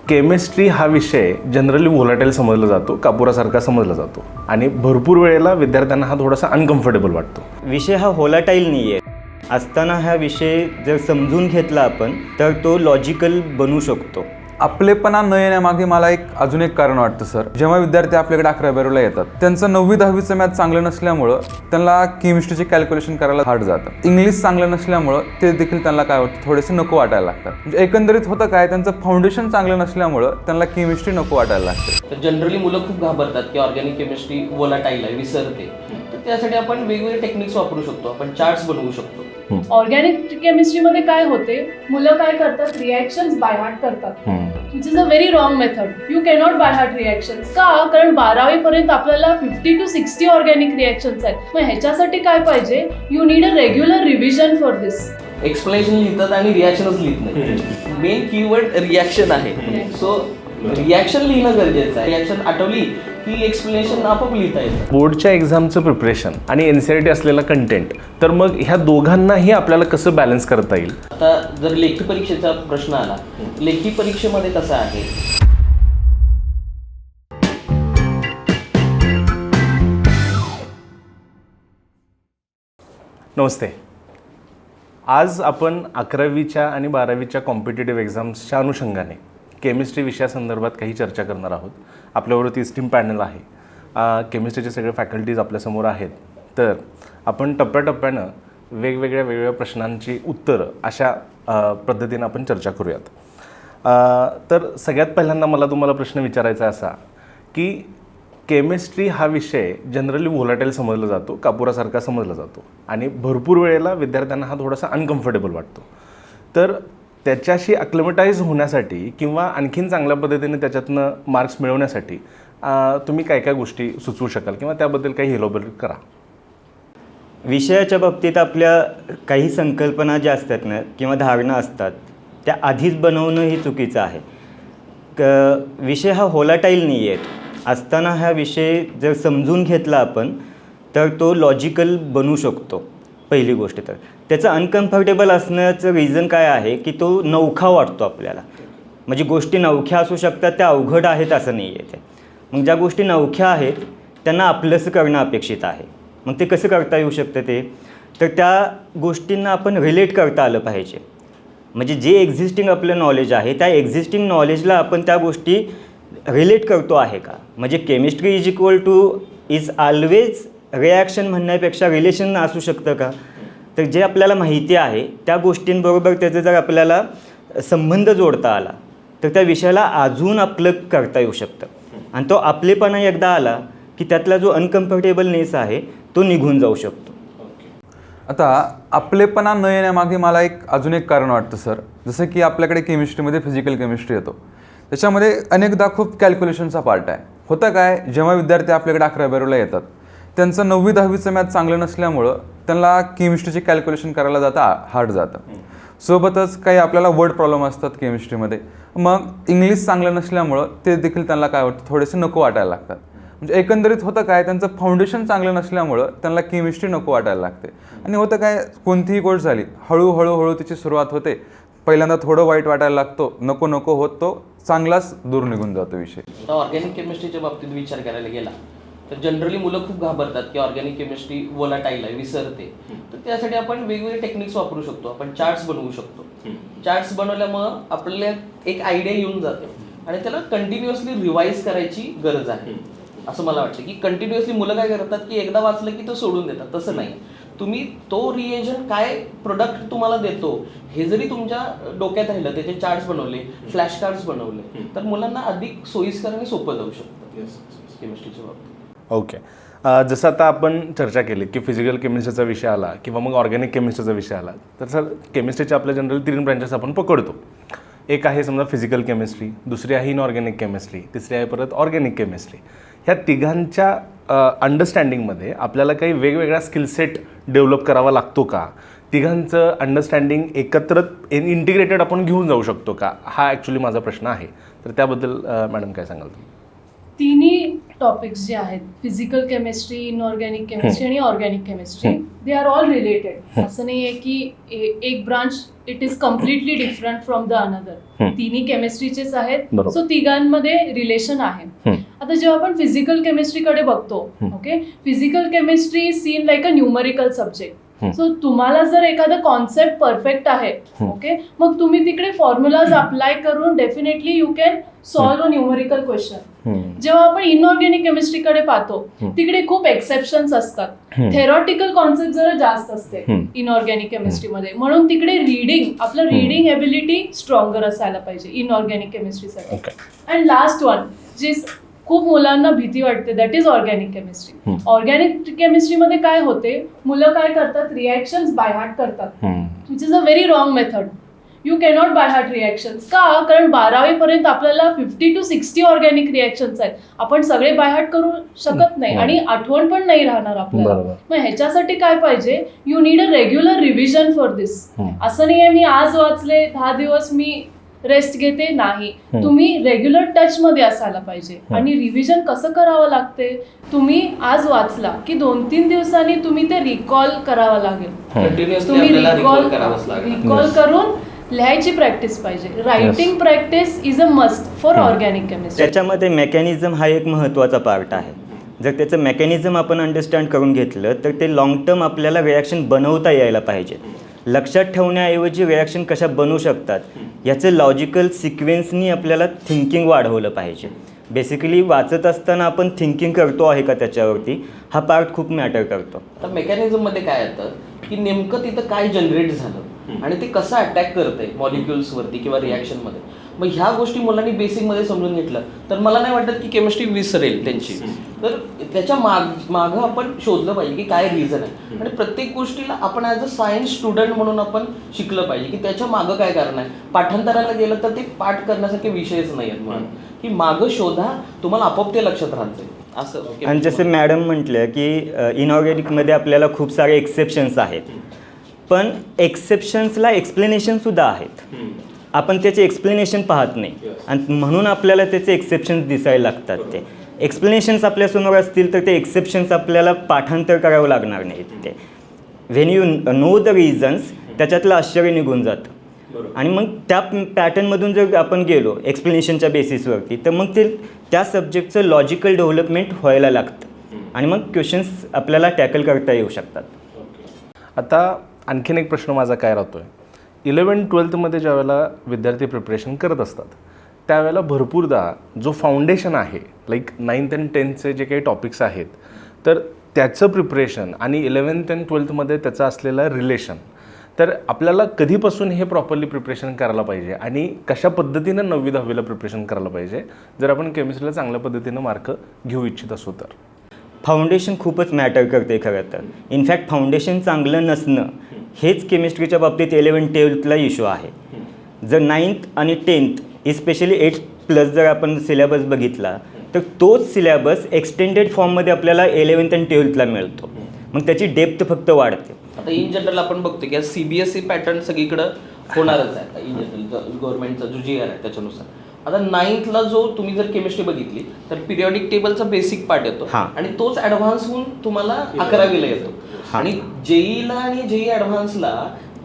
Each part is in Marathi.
केमिस्ट्री हा विषय जनरली व्होलाटाईल समजला जातो, कापुरासारखा समजला जातो आणि भरपूर वेळेला विद्यार्थ्यांना हा थोडासा अनकम्फर्टेबल वाटतो. विषय हा व्होलाटाईल नाही आहे. असताना हा विषय जर समजून घेतला आपण तर तो लॉजिकल बनू शकतो. आपलेपणा न येण्यामागे मला अजून एक कारण वाटतं सर. जेव्हा विद्यार्थी आपल्याकडे 11वी-12वीला येतात त्यांचं 9वी-10वीचं मॅथ चांगलं नसल्यामुळं त्यांना केमिस्ट्रीचे कॅल्क्युलेशन करायला हार्ड जातं. इंग्लिश चांगलं नसल्यामुळं ते देखील त्यांना काय वाटतं थोडेसे नको वाटायला लागतात. म्हणजे एकंदरीत होतं काय, त्यांचं फाउंडेशन चांगलं नसल्यामुळं त्यांना केमिस्ट्री नको वाटायला लागते. तर जनरली मुलं खूप घाबरतात की ऑर्गॅनिक केमिस्ट्री व्होलाटाईल आहे, विसरते. तर त्यासाठी आपण वेगवेगळे टेक्निक्स वापरू शकतो. आपण चार्ट्स बनवू शकतो. ऑर्गॅनिक केमिस्ट्रीमध्ये काय होते, मुलं काय करतात, रिॲक्शन्स बाय हार्ट करतात, which is a very wrong method. You cannot by heart reactions. का? कारण 12वी पर्यंत आपल्याला 50 to 60 ऑर्गॅनिक रिॲक्शन्स आहेत. मग ह्याच्यासाठी काय पाहिजे, you need a regular revision for this. Explanation लिहितात आणि रिॲक्शनच लिहित नाही. मेन कीवर्ड रिॲक्शन आहे. सो रिॲक्शन लिहिणं गरजेचं आहे. रिॲक्शन आठवली की एक्सप्लेनेशन आपोआप लिहिता येतं. बोर्डच्या एक्झामचं प्रिपरेशन आणि NCERT असलेला कंटेंट, तर मग ह्या दोघांनाही आपल्याला कसं बॅलन्स करता येईल? आता जर लेखी परीक्षेचा प्रश्न आला, लेखी परीक्षेमध्ये कसं आहे, नमस्ते. आज आपण 11वीच्या आणि 12वीच्या कॉम्पिटेटिव्ह एक्झाम्सच्या अनुषंगाने केमिस्ट्री विषयासंदर्भात काही चर्चा करणार आहोत. आपल्याबरोबर 30 टीम पॅनल आहे. केमिस्ट्रीचे सगळे फॅकल्टीज आपल्यासमोर आहेत. तर आपण टप्प्याटप्प्यानं वेगवेगळ्या प्रश्नांची उत्तरं अशा पद्धतीनं आपण चर्चा करूयात. तर सगळ्यात पहिल्यांदा मला तुम्हाला प्रश्न विचारायचा असा की केमिस्ट्री हा विषय जनरली व्होलाटाईल समजला जातो, कापुरासारखा समजला जातो आणि भरपूर वेळेला विद्यार्थ्यांना हा थोडासा अनकम्फर्टेबल वाटतो. तर त्याच्याशी अक्लेमटाईज होण्यासाठी किंवा आणखीन चांगल्या पद्धतीने त्याच्यातनं मार्क्स मिळवण्यासाठी तुम्ही काय काय गोष्टी सुचवू शकाल किंवा त्याबद्दल काही हेलोबेल करा? विषयाच्या बाबतीत आपल्या काही संकल्पना ज्या असतात ना किंवा धारणा असतात त्या आधीच बनवणं ही चुकीचं आहे. विषय हा व्होलाटाईल नाही आहे. असताना हा विषय जर समजून घेतला आपण तर तो लॉजिकल बनू शकतो. पहिली गोष्ट तर त्याचं अनकम्फर्टेबल असण्याचं रिझन काय आहे की तो नवखा वाटतो आपल्याला. म्हणजे गोष्टी नवख्या असू शकतात, त्या अवघड आहेत असं नाही आहे. मग ज्या गोष्टी नवख्या आहेत त्यांना आपलंसं करणं अपेक्षित आहे. मग ते कसं करता येऊ शकतं ते, तर त्या गोष्टींना आपण रिलेट करता आलं पाहिजे. म्हणजे जे एक्झिस्टिंग आपलं नॉलेज आहे त्या एक्झिस्टिंग नॉलेजला आपण त्या गोष्टी रिलेट करतो आहे का. म्हणजे केमिस्ट्री इज ऑलवेज रिॲक्शन म्हणण्यापेक्षा रिलेशन असू शकतं का. तर जे आपल्याला माहिती आहे त्या गोष्टींबरोबर त्याचा जर आपल्याला संबंध जोडता आला तर त्या विषयाला अजून आपलं करता येऊ शकतं. आणि तो आपलेपणा एकदा आला की त्यातला जो अनकम्फर्टेबलनेस आहे तो निघून जाऊ शकतो. आता आपलेपणा न येण्यामागे मला अजून एक कारण वाटतं सर. जसं की आपल्याकडे केमिस्ट्रीमध्ये फिजिकल केमिस्ट्री येतो, त्याच्यामध्ये अनेकदा खूप कॅल्क्युलेशनचा पार्ट आहे. होतं काय, जेव्हा विद्यार्थी आपल्याकडे 11वी-12वीला येतात त्यांचं 9वी-10वीचं मॅथ चांगलं नसल्यामुळं त्यांना केमिस्ट्रीचे कॅल्क्युलेशन करायला हार्ड जातं. सोबतच काही आपल्याला वर्ड प्रॉब्लेम असतात केमिस्ट्रीमध्ये. मग इंग्लिश चांगलं नसल्यामुळं ते देखील त्यांना काय वाटतं थोडेसे नको वाटायला लागतात. म्हणजे एकंदरीत होतं काय, त्यांचं फाउंडेशन चांगलं नसल्यामुळं त्यांना केमिस्ट्री नको वाटायला लागते. आणि होतं काय, कोणतीही गोष्ट झाली हळूहळू तिची सुरुवात होते. पहिल्यांदा थोडं वाईट वाटायला लागतो, नको होत तो चांगलाच दूर निघून जातो विषय. आता ऑर्गॅनिक केमिस्ट्रीच्या बाबतीत विचार करायला गेला तर जनरली मुलं खूप घाबरतात की ऑर्गॅनिक केमिस्ट्री व्होलाटाईल आहे, विसरते. तर त्यासाठी आपण वेगवेगळे टेक्निक्स वापरू शकतो. आपण चार्ट्स बनवू शकतो. चार्ट्स बनवल्यामुळं आपल्याला एक आयडिया येऊन जाते आणि त्याला कंटिन्युअसली रिवाईज करायची गरज आहे असं मला वाटतं. की कंटिन्युअसली मुलं काय करतात की एकदा वाचलं की तो सोडून देतात. तसं नाही. तुम्ही तो रिएजंट काय प्रोडक्ट तुम्हाला देतो हे जरी तुमच्या डोक्यात राहिलं, त्याचे चार्ट्स बनवले, फ्लॅश कार्ड्स बनवले तर मुलांना अधिक सोयीस्कर आणि सोपं जाऊ शकतं केमिस्ट्रीच्या बाबतीत. ओके. जसं आता आपण चर्चा केली की फिजिकल केमिस्ट्रीचा विषय आला किंवा मग ऑर्गॅनिक केमिस्ट्रीचा विषय आला तर सर केमिस्ट्रीच्या आपल्या जनरल 3 ब्रँचेस आपण पकडतो. एक आहे समजा फिजिकल केमिस्ट्री, दुसरी आहे इनऑर्गॅनिक केमिस्ट्री, तिसरी आहे परत ऑर्गॅनिक केमिस्ट्री. ह्या तिघांच्या अंडरस्टँडिंगमध्ये आपल्याला काही वेगवेगळा स्किलसेट डेव्हलप करावा लागतो का? तिघांचं अंडरस्टँडिंग एकत्र इंटिग्रेटेड आपण घेऊन जाऊ शकतो का? हा ॲक्च्युली माझा प्रश्न आहे. तर त्याबद्दल मॅडम काय सांगाल तुम्ही? तिन्ही टॉपिक्स जे आहेत फिजिकल केमिस्ट्री, इनऑर्गॅनिक केमिस्ट्री आणि organic chemistry, they are all related. असं नाही आहे की एक branch it is completely different from the another. तिन्ही केमिस्ट्रीचेच आहेत, बरोबर. सो तिघांमध्ये रिलेशन आहे. आता जेव्हा आपण फिजिकल केमिस्ट्रीकडे बघतो, okay, physical chemistry seen like a numerical subject. So तुम्हाला जर एखादा कॉन्सेप्ट परफेक्ट आहे, ओके, मग तुम्ही तिकडे फॉर्म्युलाज अप्लाय करून definitely you can solve a numerical question. जेव्हा आपण इनऑर्गॅनिक केमिस्ट्रीकडे पाहतो तिकडे खूप एक्सेप्शन्स असतात. थेरॉटिकल कॉन्सेप्ट जरा जास्त असते इनऑर्गॅनिक केमिस्ट्रीमध्ये, म्हणून तिकडे आपलं रीडिंग एबिलिटी स्ट्रॉंगर असायला पाहिजे इनऑर्गॅनिक केमिस्ट्रीसाठी. अँड लास्ट वन जे खूप मुलांना भीती वाटते, दॅट इज ऑर्गॅनिक केमिस्ट्री. ऑर्गॅनिक केमिस्ट्रीमध्ये काय होते, मुलं काय करतात, रिॲक्शन्स बाय हार्ट करतात, which is a very wrong method. You cannot by heart reactions. का? कारण 12वी पर्यंत आपल्याला 50 to 60 ऑर्गॅनिक रिॲक्शन्स आहेत. आपण सगळे बाय हार्ट करू शकत नाही आणि आठवण पण नाही राहणार आपल्याला. मग ह्याच्यासाठी काय पाहिजे, you need a regular revision for this. असं नाही आहे मी आज वाचले 10 दिवस मी रेस्ट घेते, नाही. तुम्ही रेग्युलर टच मध्ये असायला पाहिजे. आणि रिव्हिजन कसं करावं लागते, तुम्ही आज वाचला की 2-3 दिवसांनी तुम्ही ते रिकॉल करावं लागेल. तुम्ही रिकॉल करून लिहायची प्रॅक्टिस पाहिजे. Writing practice is a must for organic chemistry. त्याच्यामध्ये मेकॅनिझम हा एक महत्त्वाचा पार्ट आहे. जर त्याचं मेकॅनिझम आपण अंडरस्टँड करून घेतलं तर ते लॉंग टर्म आपल्याला रिॲक्शन बनवता यायला पाहिजे. लक्षात ठेवण्याऐवजी रिॲक्शन कशा बनवू शकतात याचं लॉजिकल सिक्वेन्सनी आपल्याला थिंकिंग वाढवलं पाहिजे. बेसिकली वाचत असताना आपण थिंकिंग करतो आहे का त्याच्यावरती, हा पार्ट खूप मॅटर करतो. आता मेकॅनिझममध्ये काय येतं की नेमकं तिथं काय जनरेट झालं आणि ते कसं अटॅक करतंय मॉलिक्युल्सवरती किंवा रिॲक्शनमध्ये. मग ह्या गोष्टी मुलांनी बेसिकमध्ये समजून घेतलं तर मला नाही वाटत की केमिस्ट्री विसरेल त्यांची. तर त्याच्या मागं आपण शोधलं पाहिजे की काय रिझन आहे. आणि प्रत्येक गोष्टीला आपण ॲज अ सायन्स स्टुडंट म्हणून आपण शिकलं पाहिजे की त्याच्या मागं काय कारण आहे. पाठांतराला गेलं तर ते पाठ करण्यासारखे विषयच नाही आहेत म्हणून की मागं शोधा, तुम्हाला आपोआप ते लक्षात राहते असं. आणि जसं मॅडम म्हटलं की इनऑर्गॅनिकमध्ये आपल्याला खूप सारे एक्सेप्शन्स आहेत, पण एक्सेप्शन्सला एक्सप्लेनेशनसुद्धा आहेत. आपण त्याचे एक्सप्लेनेशन पाहत नाही आणि म्हणून आपल्याला त्याचे एक्सेप्शन्स दिसायला लागतात. ते एक्सप्लेनेशन्स आपल्यासमोर असतील तर ते एक्सेप्शन्स आपल्याला पाठांतर करावं लागणार नाहीत. ते when you know the reasons त्याच्यातलं आश्चर्य निघून जातं. आणि मग त्या पॅटर्नमधून जर आपण गेलो एक्सप्लेनेशनच्या बेसिसवरती तर मग ते त्या सब्जेक्टचं लॉजिकल डेव्हलपमेंट व्हायला लागतं आणि मग क्वेश्चन्स आपल्याला टॅकल करता येऊ शकतात. आता आणखीन एक प्रश्न माझा काय राहतो आहे, 11th-12th ज्यावेळेला विद्यार्थी प्रिपरेशन करत असतात त्यावेळेला भरपूरदा जो फाउंडेशन आहे लाईक 9th and 10th जे काही टॉपिक्स आहेत तर त्याचं प्रिपरेशन आणि 11th and 12th त्याचं असलेलं रिलेशन, तर आपल्याला कधीपासून हे प्रॉपरली प्रिपरेशन करायला पाहिजे आणि कशा पद्धतीनं 9वी-10वीला प्रिपरेशन करायला पाहिजे जर आपण केमिस्ट्रीला चांगल्या पद्धतीनं मार्क घेऊ इच्छित असू तर. फाउंडेशन खूपच मॅटर करते खरं तर. इनफॅक्ट फाउंडेशन चांगलं नसणं हेच केमिस्ट्रीच्या बाबतीत 11th-12thला इश्यू आहे. जर 9th आणि 10th इस्पेशली 8+ जर आपण सिलेबस बघितला तर तोच सिलेबस एक्सटेंडेड फॉर्ममध्ये आपल्याला 11th आणि 12thला मिळतो. मग त्याची डेप्थ फक्त वाढते. आता इन जनरल आपण बघतो की CBSE पॅटर्न सगळीकडं होणारच आहे. आता इन जनरल गव्हर्नमेंटचा जो GR आहे त्याच्यानुसार आता 9thला जो तुम्ही जर केमिस्ट्री बघितली तर पिरियॉडिक टेबलचा बेसिक पार्ट येतो आणि तोच ॲडव्हान्स होऊन तुम्हाला 11वीला येतो. आणि JEEला आणि JEE ॲडव्हान्सला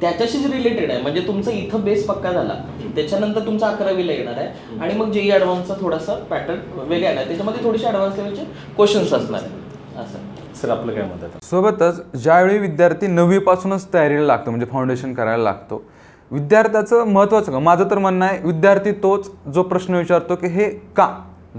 त्याच्याशीच रिलेटेड आहे. म्हणजे तुमचा इथं बेस पक्का झाला त्याच्यानंतर तुमचा 11वीला येणार आहे आणि मग JEE ॲडव्हान्सचा थोडासा पॅटर्न वेगळा आहे, त्याच्यामध्ये थोडेसे ॲडव्हान्स लेवलचे क्वेश्चन्स असणार आहे असं. सर आपलं काय मत आहे? सोबतच ज्यावेळी विद्यार्थी 9वीपासूनच तयारीला लागतो म्हणजे फाउंडेशन करायला लागतो, विद्यार्थ्याचं महत्त्वाचं का माझं तर म्हणणं आहे विद्यार्थी तोच जो प्रश्न विचारतो की हे का,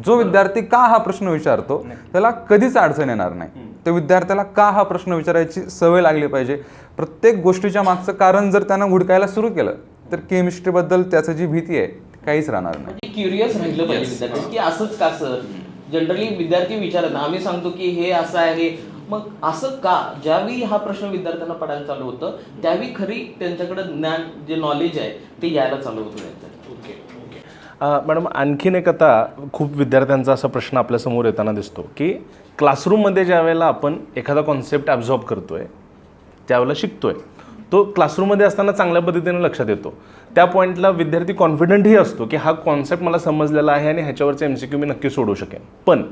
जो विद्यार्थी का हा प्रश्न विचारतो त्याला कधीच अडचण येणार नाही. तर विद्यार्थ्याला का हा प्रश्न विचारायची सवय लागली पाहिजे. प्रत्येक गोष्टीच्या मागचं कारण जर त्यानं हुडकायला सुरू केलं तर केमिस्ट्रीबद्दल त्याचं जी भीती आहे काहीच राहणार नाही. क्युरियस राहिलं पाहिजे विद्यार्थी की असंच का सर. जनरली विद्यार्थी विचारत आम्ही सांगतो की हे असं आहे, मग असं का. ज्यावेळी हा प्रश्न विद्यार्थ्यांना पडायला चालू होतं त्यावेळी खरी त्यांच्याकडे ज्ञान जे नॉलेज आहे ते यायला चालू होतं. मॅडम आणखीन एक आता खूप विद्यार्थ्यांचा असा प्रश्न आपल्यासमोर येताना दिसतो की क्लासरूममध्ये ज्या वेळेला आपण एखादा कॉन्सेप्ट ॲब्झॉर्ब करतो आहे त्यावेळेला शिकतो आहे तो क्लासरूममध्ये असताना चांगल्या पद्धतीने लक्षात येतो. त्या पॉईंटला विद्यार्थी कॉन्फिडंटही असतो की हा कॉन्सेप्ट मला समजलेला आहे आणि ह्याच्यावरचे MCQ मी नक्की सोडवू शकेन. पण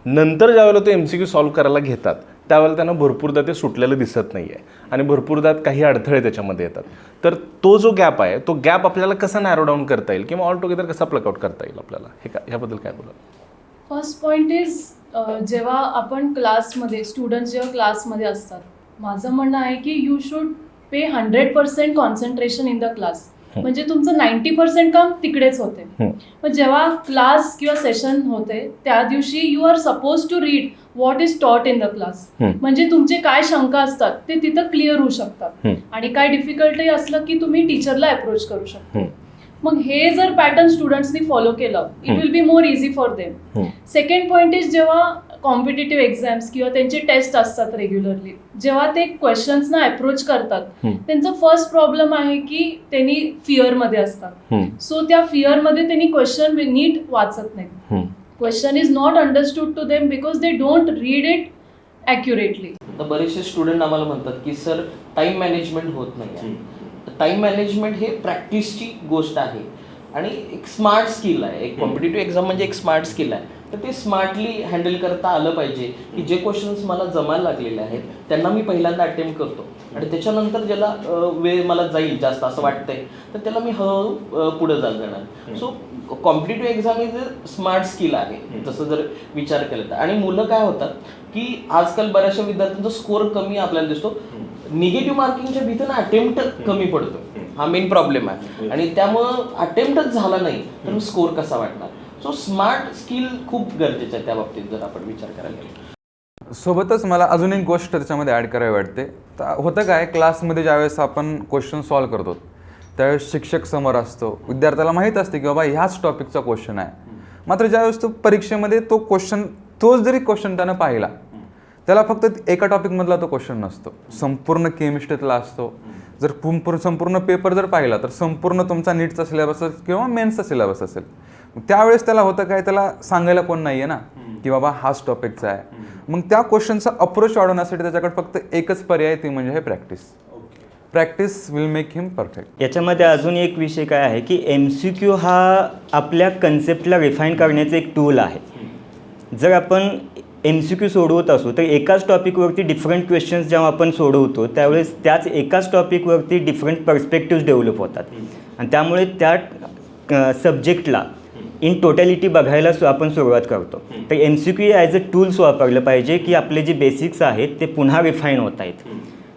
नंतर ज्यावेळेला तो MCQ सॉल्व्ह करायला घेतात त्यावेळेला त्यांना भरपूरदा ते सुटलेलं दिसत नाही आहे आणि भरपूरदा काही अडथळे त्याच्यामध्ये येतात. तर तो जो गॅप आहे तो गॅप आपल्याला कसा नॅरो डाऊन करता येईल किंवा ऑल टुगेदर कसा प्लकआउट करता येईल आपल्याला, ह्याबद्दल काय बोला? फर्स्ट पॉईंट इज जेव्हा आपण क्लासमध्ये स्टुडंट्स जेव्हा क्लासमध्ये असतात, माझं म्हणणं आहे की you should pay 100% concentration in the class. म्हणजे तुमचं 90% काम तिकडेच होते. पण जेव्हा क्लास किंवा सेशन होते त्या दिवशी you are suppose to read what is taught in the class. म्हणजे तुमचे काय शंका असतात ते तिथं क्लिअर होऊ शकतात आणि काय डिफिकल्टी असलं की तुम्ही टीचरला अप्रोच करू शकता. मग हे जर पॅटर्न स्टुडंट्सनी फॉलो केलं it will be more easy for them. Second point is जेव्हा कॉम्पिटेटिव्ह एक्झाम्स किंवा त्यांचे टेस्ट असतात रेग्युलरली, जेव्हा ते क्वेश्चन्सना अप्रोच करतात त्यांचं फर्स्ट प्रॉब्लेम आहे की त्यांनी फिअरमध्ये असतात. सो त्या फिअरमध्ये त्यांनी क्वेश्चन नीट वाचत नाही. Question is not understood to them because they don't read it accurately. तर बरेचसे स्टुडंट आम्हाला म्हणतात की सर टाइम मॅनेजमेंट होत नाही. टाइम मॅनेजमेंट हे प्रॅक्टिसची गोष्ट आहे आणि एक स्मार्ट स्किल आहे. एक कॉम्पिटेटिव्ह एक्झाम म्हणजे एक स्मार्ट स्किल आहे. तर ते स्मार्टली हँडल करता आलं पाहिजे की जे क्वेश्चन्स मला जमायला लागलेले आहेत त्यांना मी पहिल्यांदा अटेम्प्ट करतो आणि त्याच्यानंतर ज्याला वेळ मला जाईल जास्त असं वाटतंय तर त्याला मी हळूहळू पुढे जाणार. So competitive exam is a smart skill आहे तसं जर विचार केला तर. आणि मुलं काय होतात की आजकाल बऱ्याचशा विद्यार्थ्यांचा स्कोअर कमी आपल्याला दिसतो. निगेटिव्ह मार्किंगच्या भीतीनं अटेम्प्ट कमी पडतो, हा मेन प्रॉब्लेम आहे. आणि त्यामुळं अटेम्प्टच झाला नाही तर स्कोअर कसा वाटणार. सो स्मार्ट स्किल खूप गरजेचं आहे त्या बाबतीत जर आपण विचार करायला गेलो. सोबतच मला अजून एक गोष्ट त्याच्यामध्ये ॲड करावी वाटते. तर होतं काय, क्लासमध्ये ज्यावेळेस आपण क्वेश्चन सॉल्व्ह करतो त्यावेळेस शिक्षक समोर असतो, विद्यार्थ्याला माहीत असते की बाबा ह्याच टॉपिकचा क्वेश्चन आहे. मात्र ज्यावेळेस तो परीक्षेमध्ये तोच जरी क्वेश्चन त्यानं पाहिला त्याला फक्त एका टॉपिकमधला तो क्वेश्चन नसतो, संपूर्ण केमिस्ट्रीतला असतो. जर संपूर्ण पेपर जर पाहिला तर संपूर्ण तुमचा नीटचा सिलेबस किंवा मेन्सचा सिलेबस असेल. त्यावेळेस त्याला होतं काय, त्याला सांगायला कोण नाही आहे ना की बाबा हाच टॉपिकचा आहे. मग त्या क्वेश्चनचा अप्रोच वाढवण्यासाठी त्याच्याकडे फक्त एकच पर्याय, ती म्हणजे हे practice. Practice will make him perfect. याच्यामध्ये अजून एक विषय काय आहे की MCQ हा आपल्या कन्सेप्टला रिफाईन करण्याचं एक टूल आहे. जर आपण MCQ सोडवत असू तर एकाच टॉपिकवरती डिफरंट क्वेश्चन्स जेव्हा आपण सोडवतो त्यावेळेस त्याच एकाच टॉपिकवरती डिफरंट पर्स्पेक्टिव्ह डेव्हलप होतात आणि त्यामुळे त्या सब्जेक्टला इन टोटॅलिटी बघायला आपण सुरुवात करतो. तर MCQ ॲज अ टूल्स वापरलं पाहिजे की आपले जे बेसिक्स आहेत ते पुन्हा रिफाईन होत आहेत.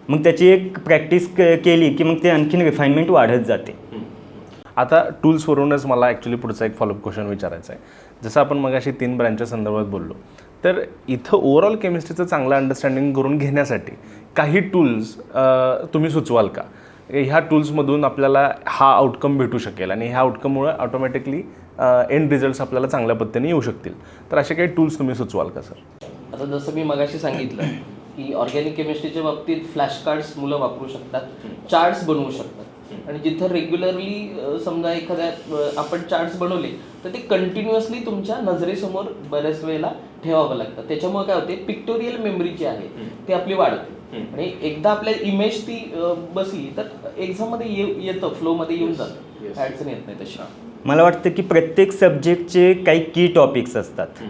मग त्याची एक प्रॅक्टिस केली की मग ते आणखीन रिफाईनमेंट वाढत जाते. आता टूल्सवरूनच मला ॲक्च्युली पुढचा एक फॉलोअप क्वेश्चन विचारायचा आहे. जसं आपण मगाशी 3 ब्रँचच्या संदर्भात बोललो तर इथं ओव्हरऑल केमिस्ट्रीचं चांगलं अंडरस्टँडिंग करून घेण्यासाठी काही टूल्स तुम्ही सुचवाल का? ह्या टूल्समधून आपल्याला हा आउटकम भेटू शकेल आणि ह्या आउटकममुळे ऑटोमॅटिकली एंड रिझल्ट्स आपल्याला चांगल्या पद्धतीने येऊ शकतील. तर असे काही टूल्स तुम्ही सुचवाल का सर? आता जसं मी मगाशी सांगितलं की ऑर्गॅनिक केमिस्ट्रीच्या बाबतीत फ्लॅश कार्ड्स मुलं वापरू शकतात, चार्ट्स बनवू शकतात. आणि जिथं रेग्युलरली समजा एखाद्या आपण चार्ट्स बनवले तर ते कंटिन्युअसली तुमच्या नजरेसमोर बऱ्याच वेळेला ठेवावं लागतं. त्याच्यामुळे काय होते, पिक्टोरियल मेमरी जी आहे ती आपली वाढते आणि एकदा आपल्या इमेज ती बसली तर एक्झाममध्ये येतं, फ्लोमध्ये येऊन जातं, अडचण येत नाही तशी. मला वाटतं की प्रत्येक सब्जेक्टचे काही की टॉपिक्स असतात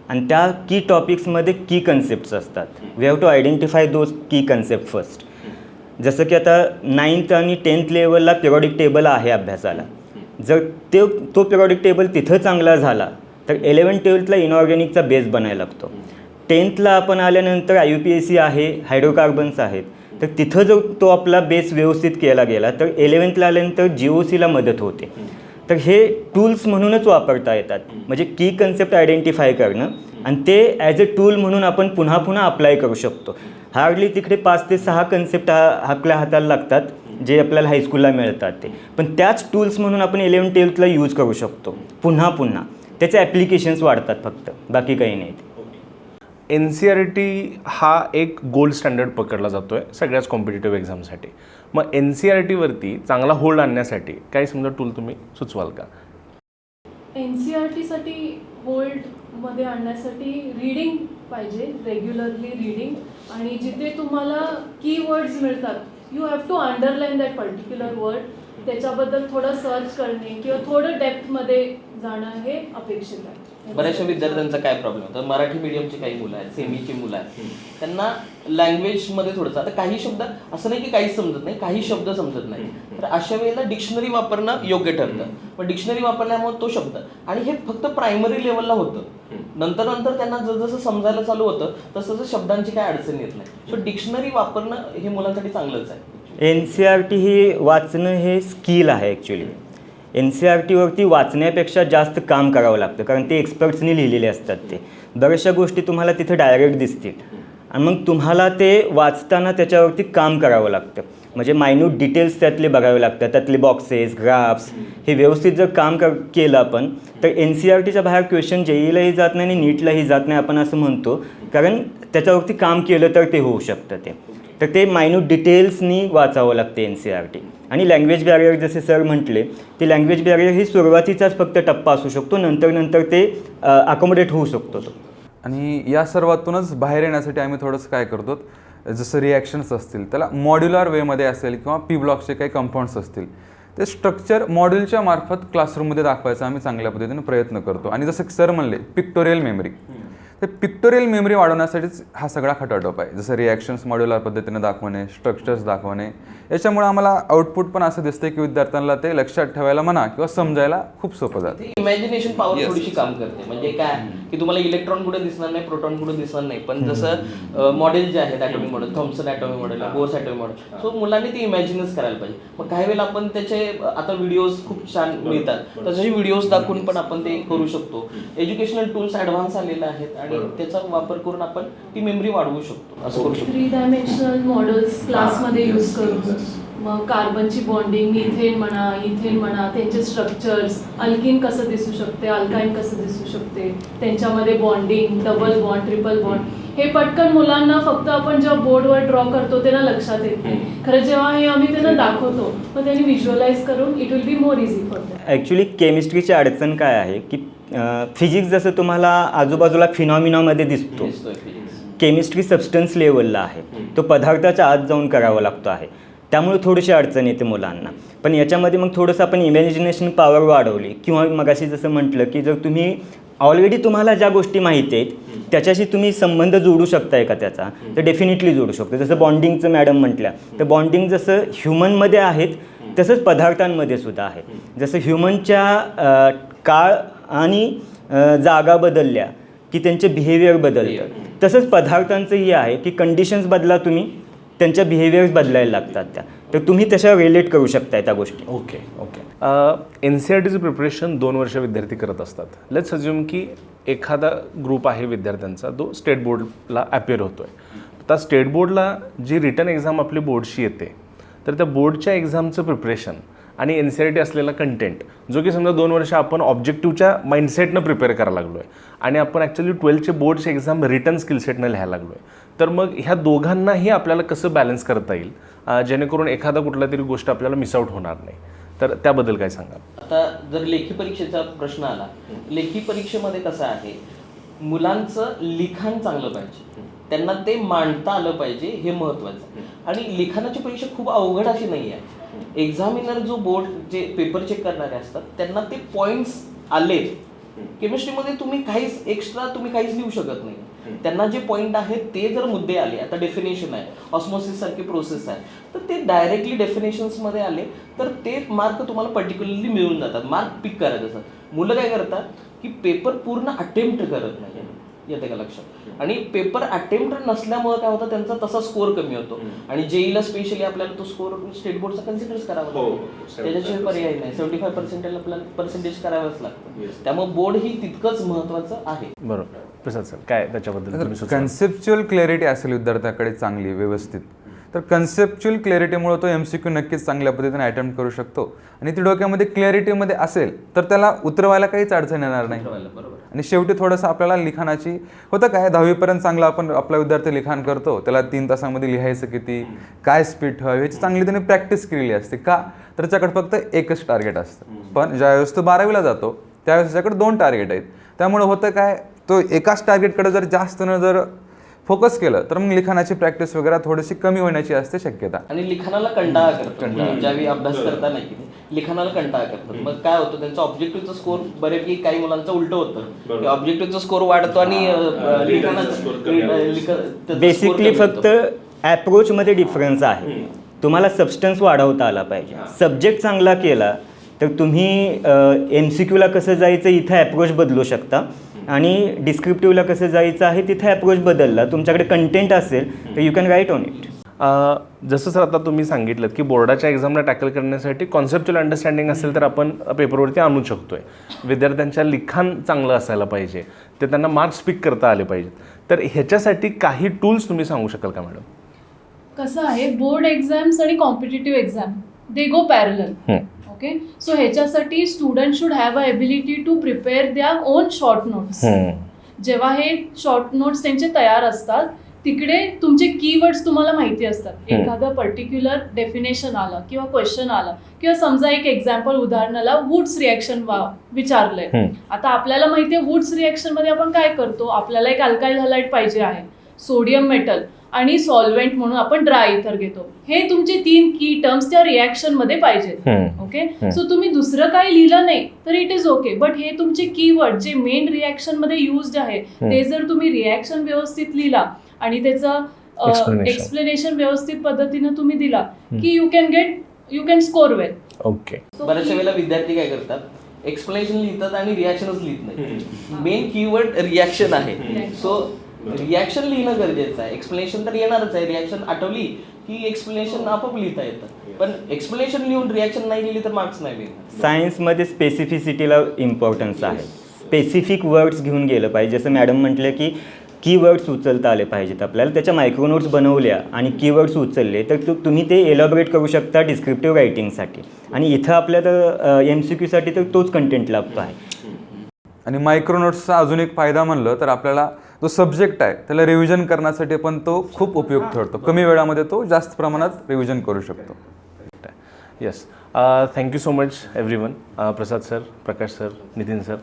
आणि त्या की टॉपिक्समध्ये की कन्सेप्ट्स असतात. We have to identify those key concept first. जसं की आता 9th आणि 10th लेवलला पिरियॉडिक टेबल आहे अभ्यासाला. जर तो पिरियॉडिक टेबल तिथं चांगला झाला तर 11th-12thला इनऑर्गॅनिकचा बेस बनायला लागतो. 10thला आपण आल्यानंतर IUPAC आहे, हायड्रोकार्बन्स आहेत, तर तिथं जर तो आपला बेस व्यवस्थित केला गेला तर 11thला आल्यानंतर GOCला मदत होते. तर हे टूल्स म्हणूनच वापरता येतात. म्हणजे की कन्सेप्ट आयडेंटिफाय करणं आणि ते ॲज अ टूल म्हणून आपण पुन्हा पुन्हा अप्लाय करू शकतो. हार्डली तिकडे 5 ते 6 कन्सेप्ट आपल्या हाताला लागतात जे आपल्याला हायस्कूलला मिळतात ते, पण त्याच टूल्स म्हणून आपण 11th-12thला यूज करू शकतो पुन्हा पुन्हा. त्याचे ॲप्लिकेशन्स वाढतात फक्त, बाकी काही नाही. NCERT हा एक गोल्ड स्टँडर्ड पकडला जातो आहे सगळ्याच कॉम्पिटेटिव्ह एक्झामसाठी. मग NCERTवरती चांगला होल्ड आणण्यासाठी काही समजा टूल तुम्ही सुचवाल का? NCERTसाठी होल्डमध्ये आणण्यासाठी रीडिंग पाहिजे, रेग्युलरली रीडिंग. आणि जिथे तुम्हाला कीवर्ड्स मिळतात you have to underline that particular word त्याच्याबद्दल थोडं सर्च करणे किंवा थोडं डेप्थमध्ये जाणं हे अपेक्षित आहे. बऱ्याचशा विद्यार्थ्यांचा काय प्रॉब्लेम होता, मराठी मीडियमची काही मुलं आहेत, सेमीची मुलं आहेत, त्यांना लँग्वेजमध्ये थोडंसं, आता काही शब्द असं नाही की काहीच समजत नाही, काही शब्द समजत नाही, तर अशा वेळेला डिक्शनरी वापरणं योग्य ठरतं. पण डिक्शनरी वापरल्यामुळे तो शब्द, आणि हे फक्त प्रायमरी लेवलला होतं, नंतर नंतर त्यांना जसं समजायला चालू होतं तसं तसं शब्दांची काय अडचण येत नाही. सो डिक्शनरी वापरणं हे मुलांसाठी चांगलंच आहे. NCERT ही वाचणं हे स्किल आहे ॲक्च्युली. NCERTवरती वाचण्यापेक्षा जास्त काम करावं लागतं, कारण ते एक्सपर्ट्सनी लिहिलेले असतात. ते बऱ्याचशा गोष्टी तुम्हाला तिथे डायरेक्ट दिसतील आणि मग तुम्हाला ते वाचताना त्याच्यावरती काम करावं लागतं. म्हणजे मायन्यूट डिटेल्स त्यातले बघावे लागतात, त्यातले बॉक्सेस, ग्राफ्स, हे व्यवस्थित जर काम केलं आपण तर NCERTच्या बाहेर क्वेश्चन JEEलाही जात नाही आणि नीटलाही जात नाही आपण असं म्हणतो, कारण त्याच्यावरती काम केलं तर ते होऊ शकतं. तर ते मायन्यूट डिटेल्सनी वाचावं लागते NCERT. आणि लँग्वेज बॅरियर जसे सर म्हटले, ती लँग्वेज बॅरियर ही सुरुवातीचाच फक्त टप्पा असू शकतो, नंतर ते अकोमोडेट होऊ शकतो तो. आणि या सर्वातूनच बाहेर येण्यासाठी आम्ही थोडंसं काय करतो, जसं रिॲक्शन्स असतील त्याला मॉड्युलर वेमध्ये असेल किंवा P ब्लॉकचे काही कंपाऊंड्स असतील ते स्ट्रक्चर मॉड्यूलच्या मार्फत क्लासरूममध्ये दाखवायचा आम्ही चांगल्या पद्धतीने प्रयत्न करतो. आणि जसं सर म्हणले पिक्टोरियल मेमरी, तर पिक्टोरियल मेमरी वाढवण्यासाठीच हा सगळा खटाटोप आहे. जसं रिॲक्शन्स मॉड्युलर पद्धतीने दाखवणे, स्ट्रक्चर्स दाखवणे, याच्यामुळे आम्हाला आउटपुट पण असं दिसतं की विद्यार्थ्यांना ते लक्षात ठेवायला म्हणा किंवा समजायला खूप सोपं जातं. इमॅजिनेशन पॉवर थोडीशी काम करते. म्हणजे काय की तुम्हाला इलेक्ट्रॉन कुठे दिसणार नाही, प्रोटॉन कुठे दिसणार नाही, पण जसं मॉडेल जे आहेत atomic model, Thomson atomic model, Bohr's atomic model, so मुलांनी ते इमॅजिनच करायला पाहिजे. मग काही वेळेला आपण त्याचे आता व्हिडिओज खूप छान मिळतात, तसे व्हिडिओज दाखवून पण आपण ते करू शकतो. एज्युकेशनल टूल्स ॲडव्हान्स आलेले आहेत आणि त्याचा वापर करून आपण ती मेमरी वाढवू शकतो, असं करू शकतो. 3 डायमेन्शनल मॉडेल्स क्लासमध्ये यूज करून मग कार्बनची बॉन्डिंग, इथेन म्हणा, त्यांचे स्ट्रक्चर्स, अल्किन कसं दिसू शकते, अल्काईन कसं दिसू शकते, त्यांच्यामध्ये bonding, double bond, triple bond, हे पटकन मुलांना फक्त आपण जेव्हा बोर्डवर ड्रॉ करतो त्यांना लक्षात येत नाही. खरं जेव्हा हे आम्ही त्यांना दाखवतो मग त्यांनी व्हिज्युअलाइज करून it will be more easy for them. Actually केमिस्ट्रीची अडचण काय आहे की फिजिक्स जसं तुम्हाला आजूबाजूला फिनॉमिनामध्ये दिसतो, केमिस्ट्री सबस्टन्स लेवलला आहे, तो पदार्थाच्या आत जाऊन करावा लागतो आहे, त्यामुळे थोडीशी अडचण येते मुलांना. पण याच्यामध्ये मग थोडंसं आपण इमॅजिनेशन पॉवर वाढवली किंवा मगाशी जसं म्हटलं की जर तुम्ही ऑलरेडी तुम्हाला ज्या गोष्टी माहिती आहेत त्याच्याशी तुम्ही संबंध जोडू शकताय का त्याचा, तर डेफिनेटली जोडू शकतो. जसं बॉन्डिंगचं मॅडम म्हटल्या, तर बॉन्डिंग जसं ह्युमनमध्ये आहेत तसंच पदार्थांमध्ये सुद्धा आहे. जसं ह्युमनच्या काळ आणि जागा बदलल्या की त्यांचे बिहेवियर बदलतं, तसंच पदार्थांचंही आहे की कंडिशन्स बदला तुम्ही, त्यांच्या बिहेवियर्स बदलायला लागतात त्या, तर तुम्ही तशा रिलेट करू शकताय त्या गोष्टी. ओके. NCERTचं प्रिपरेशन 2 वर्ष विद्यार्थी करत असतात. लेट्स अज्युम की एखादा ग्रुप आहे विद्यार्थ्यांचा, तो स्टेट बोर्डला अपिअर होतो आहे. आता स्टेट बोर्डला जी रिटर्न एक्झाम आपली बोर्डशी येते, तर त्या बोर्डच्या एक्झामचं प्रिपरेशन आणि NCERT असलेला कंटेंट, जो की समजा 2 वर्ष आपण ऑब्जेक्टिव्हच्या माइंडसेटनं प्रिपेअर करायला लागलो आहे आणि आपण ॲक्च्युली 12चे बोर्डचे एक्झाम रिटर्न स्किलसेटनं लिहायला लागलो आहे, तर मग ह्या दोघांनाही आपल्याला कसं बॅलन्स करता येईल जेणेकरून एखादा कुठला तरी गोष्ट आपल्याला मिस आउट होणार नाही, तर त्याबद्दल काय सांगाल? आता जर लेखी परीक्षेचा प्रश्न आला, लेखी परीक्षेमध्ये कसं आहे, मुलांचं लिखाण चांगलं पाहिजे, त्यांना ते मांडता आलं पाहिजे, हे महत्त्वाचं. आणि लिखाणाची परीक्षा खूप अवघड अशी नाही आहे. एक्झामिनर जो बोर्ड जे पेपर चेक करणारे असतात त्यांना ते पॉईंट्स आले, केमिस्ट्रीमध्ये तुम्ही काहीच एक्स्ट्रा काहीच लिहू शकत नाही. त्यांना जे पॉईंट आहेत ते जर मुद्दे आले, आता डेफिनेशन आहे, ऑस्मोसिस सारखी प्रोसेस आहे, तर ते डायरेक्टली डेफिनेशन्समध्ये आले तर ते मार्क तुम्हाला पर्टिक्युलरली मिळून जातात. मार्क पिक करायचं असतात. मुलं काय करतात की पेपर पूर्ण अटेम्प्ट करत नाही, येते का लक्षात? आणि पेपर अटेम्प्ट नसल्यामुळे काय होतं, त्यांचा तसा स्कोर कमी होतो. आणि JEEला स्पेशली आपल्याला तो स्कोर स्टेट बोर्डचा कन्सिडर्स करावा लागतो, त्याच्याशिवाय पर्याय नाही. 75% आपल्याला पर्सेंटेज करावंच लागतं. त्यामुळे बोर्ड ही तितकंच महत्त्वाचं आहे. बरोबर. प्रसाद सर, काय त्याच्याबद्दल? कन्सेप्च्युअल क्लॅरिटी असेल विद्यार्थ्याकडे चांगली व्यवस्थित, तर कन्सेप्च्युअल क्लॅरिटीमुळे तो MCQ नक्कीच चांगल्या पद्धतीने अटेम्प्ट करू शकतो. आणि ती डोक्यामध्ये क्लॅरिटीमध्ये असेल तर त्याला उतरवायला काहीच अडचण येणार नाही. आणि शेवटी थोडंसं आपल्याला लिखाणाची होतं काय, 10वीपर्यंत चांगला आपण आपला विद्यार्थी लिखाण करतो, त्याला 3 तासामध्ये लिहायचं किती, काय स्पीड ठेवावी याची चांगली त्याने प्रॅक्टिस केलेली असते. का तर त्याच्याकडे फक्त एकच टार्गेट असतं. पण ज्यावेळेस तो 12वीला जातो त्यावेळेस त्याच्याकडे 2 टार्गेट आहेत. त्यामुळे होतं काय, तो एकाच टार्गेटकडे जर जास्त जर फोकस केलं तर मग लिखाणाची प्रॅक्टिस वगैरे थोडीशी कमी होण्याची असते शक्यता. आणि लिखाणाला कंटाळा करतो ज्यावेळी अभ्यास करताना की लिखाणाला कंटाळा करतात. मग काय होतं, त्यांचा ऑब्जेक्टिव्हचा स्कोर बऱ्यापैकी काही मुलांचं उलट होतं. ऑब्जेक्टिव्हचा स्कोर वाढतो आणि बेसिकली फक्त ॲप्रोचमध्ये डिफरन्स आहे. तुम्हाला सबस्टन्स वाढवता आला पाहिजे. सब्जेक्ट चांगला केला तर तुम्ही MCQला कसं जायचं इथं ॲप्रोच बदलू शकता आणि डिस्क्रिप्टिव्हला कसं जायचं आहे तिथं ॲप्रोच बदलला. तुमच्याकडे कंटेंट असेल तर you can write on it. जसं सर आता तुम्ही सांगितलं की बोर्डाच्या एक्झामला टॅकल करण्यासाठी कॉन्सेप्च्युअल अंडरस्टँडिंग असेल तर आपण पेपरवरती आणू शकतो आहे. विद्यार्थ्यांच्या लिखाण चांगलं असायला पाहिजे, ते त्यांना मार्क्स पिक करता आले पाहिजेत. तर ह्याच्यासाठी काही टूल्स तुम्ही सांगू शकाल का मॅडम? कसं आहे, बोर्ड एक्झाम्स आणि competitive exam they go parallel. Okay, so ह्याच्यासाठी student should have a ability to prepare their own short notes. जेव्हा हे शॉर्ट नोट्स त्यांचे तयार असतात तिकडे तुमचे कीवर्ड्स तुम्हाला माहिती असतात. एखादं पर्टिक्युलर डेफिनेशन आलं किंवा क्वेश्चन आला किंवा समजा एक एक्झाम्पल उदाहरणाला वुड्स रिॲक्शन विचारलंय. आता आपल्याला माहिती आहे वुड्स रिॲक्शन मध्ये आपण काय करतो, आपल्याला एक अल्काइल हॅलाइड पाहिजे आहे, सोडियम मेटल आणि सॉल्व्हेंट म्हणून आपण ड्राय इथर घेतो. हे तुमचे 3 की टर्म्स त्या रिॲक्शन मध्ये पाहिजेत. ओके, सो तुम्ही दुसरं काही लिहिलं नाही तर इट इज ओके, बट हे तुमचे कीवर्ड जे मेन रिॲक्शन मध्ये युज्ड आहे ते जर तुम्ही रिॲक्शन व्यवस्थित लिहिला आणि त्याचं एक्सप्लेनेशन व्यवस्थित पद्धतीनं तुम्ही दिला की you can score well. Okay. बऱ्याचशा वेळेला विद्यार्थी काय करतात, एक्सप्लेनेशन लिहितात आणि रिॲक्शनच लिहित नाही. मेन कीवर्ड रिॲक्शन आहे. सो रिॲक्शन लिहिणं गरजेचं आहे. एक्सप्लेनेशन तर येणारच आहे, रिॲक्शन आठवली की एक्सप्लेनेशन आपोआप लिहिता येतं. पण एक्सप्लेनेशन लिहून रिॲक्शन नाही लिहिली तर मार्क्स नाही मिळणार. सायन्समध्ये स्पेसिफिसिटीला इम्पॉर्टन्स आहे. स्पेसिफिक वर्ड्स घेऊन गेलं पाहिजे. जसं मॅडम म्हटलं की कीवर्ड्स उचलता आले पाहिजेत आपल्याला. त्याच्या मायक्रोनोट्स बनवल्या आणि कीवर्ड्स उचलले तर तुम्ही ते एलॉबरेट करू शकता डिस्क्रिप्टिव्ह रायटिंगसाठी. आणि इथं आपल्या तर MCQसाठी तर तोच कंटेंट लागतो आहे. आणि मायक्रोनोट्सचा अजून एक फायदा म्हणलं तर आपल्याला जो सब्जेक्ट आहे त्याला रिव्हिजन करण्यासाठी पण तो खूप उपयुक्त ठरतो. कमी वेळामध्ये तो जास्त प्रमाणात रिव्हिजन करू शकतो. Yes, thank you so much everyone. Prasad sir, Prakash sir, Nitin sir,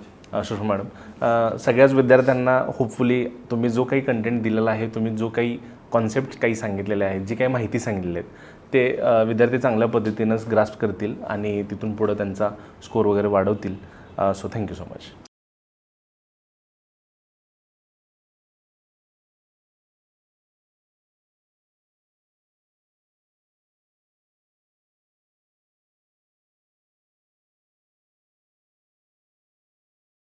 Shubh madam, सगळ्याच विद्यार्थ्यांना होपफुली तुम्ही जो काही कंटेंट दिलेला आहे, तुम्ही जो काही कॉन्सेप्ट काही सांगितलेले आहेत, जी काही माहिती सांगितली आहेत ते विद्यार्थी चांगल्या पद्धतीनंच ग्रास्प करतील आणि तिथून पुढं त्यांचा स्कोर वगैरे वाढवतील. So thank you so much.